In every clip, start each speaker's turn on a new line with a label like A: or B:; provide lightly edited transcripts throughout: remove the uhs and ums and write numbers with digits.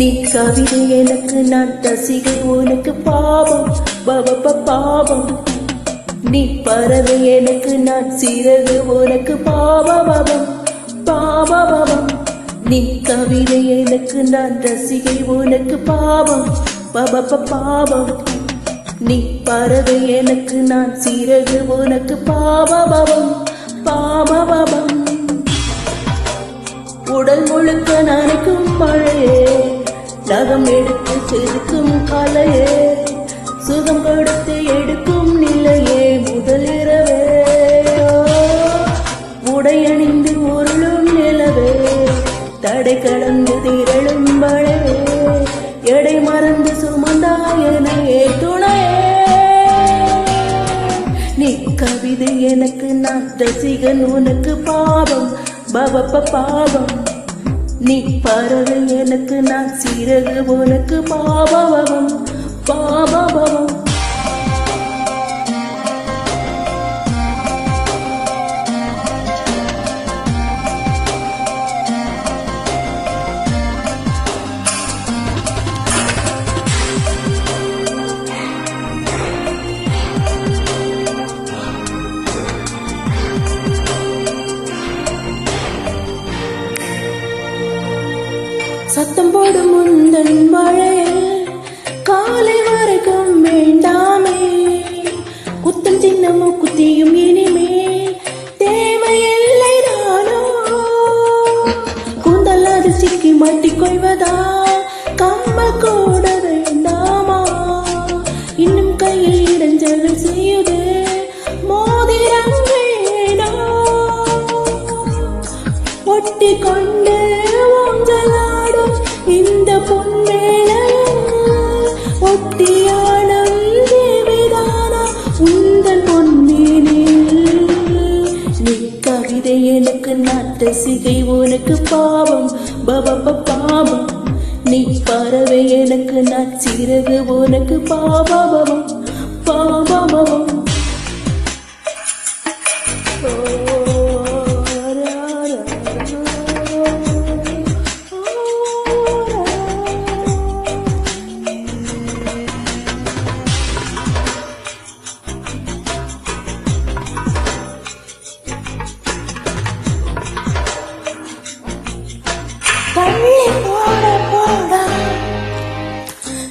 A: நீ கவிதை எனக்கு நான் ரசிகை உனக்கு பாவம் பாவம். நீ பறவை எனக்கு நான் சிறகு உனக்கு பாவம். நீ கவிதை எனக்கு நான் ரசிகை உனக்கு பாவம் பாவம். நீ பறவை எனக்கு நான் சிறகு உனக்கு பாவம். உடல் முழுக்க நனைக்கும் மழையே, நகம் எடுத்து செதுக்கும் கலையே, சுகம் கொடுத்து எடுக்கும் நிலையே முதலிரவே. உடையணிந்து உருளும் நிலவே, தடை கடந்து திரளும் மழையே, எடை மறந்து சுமந்தாயனையே துணையே. நீ கவிதை எனக்கு நான் ரசிகன் உனக்கு பாவம் பாவம். நீ பறவை எனக்கு நான் சிறகு உனக்கு பாவம். சத்தம் போடும் முந்தன் மழையில் காலை வரைக்கும் வேண்டாமே, குத்தம் சின்னமோ குத்தியும் இனிமே தேவையில்லை தானோ. கூந்தல் அது சிக்கி மாட்டிக்கொள்வதா, கம்பல் கூட வேண்டாமா, இன்னும் கையில் இடைஞ்சல்கள் செய்யுது மோதிரங்கள் ஏனோ. ஒட்டி கொண்டு இந்த பொன்மேளம் ஒட்டியானம் தேவைதானா உந்தன் பொன்மேனில். நீ கவிதை எனக்கு நான் ரசிகை உனக்கு பாவம் பாவம். நீ பறவை எனக்கு நான் சிறகு உனக்கு பாவம்.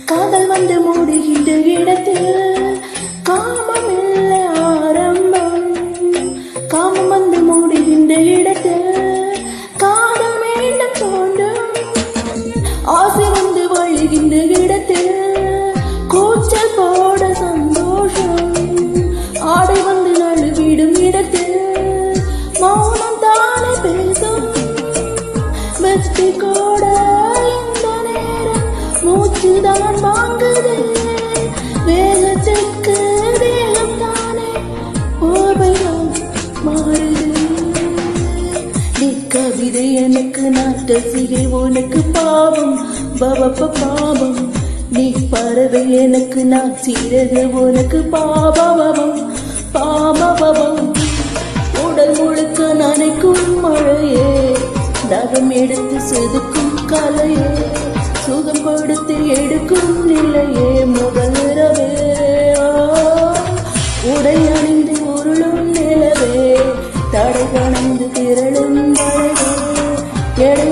A: காதல் வந்து மூடுகின்ற இடத்தில் காமம் இல்லை ஆரம்பம். காமம் வந்து மூடுகின்ற இடத்தில் காதல் மீண்டும் தோன்றும். ஆசை வந்து வழிகின்ற இடத்தில் கூச்சல் போட சந்தோஷம். ஆடை வந்து நழுவிடும் இடத்தில் மௌனம் தானே பேசும். வெற்றி கூட இந்த நேரம் மூச்சுதான் வாங்குது. வேகத்துக்கு தேகம் தானே போர்வைதான் மாறுது. நீ கவிதை எனக்கு நான் ரசிகை உனக்கு பாவம் பாவம். நீ பறவை எனக்கு நான் சிறகு உனக்கு பாவம். உடல் முழுக்க நனைக்கும் மழையே, நகம் எடுத்து செதுக்கும் கலையே, சுகம் கொடுத்து எடுக்கும் நிலையே முதலிரவே. உடை அணிந்து உருளும் நிலவே, தடை கணந்து திரளும் மழையே, எடை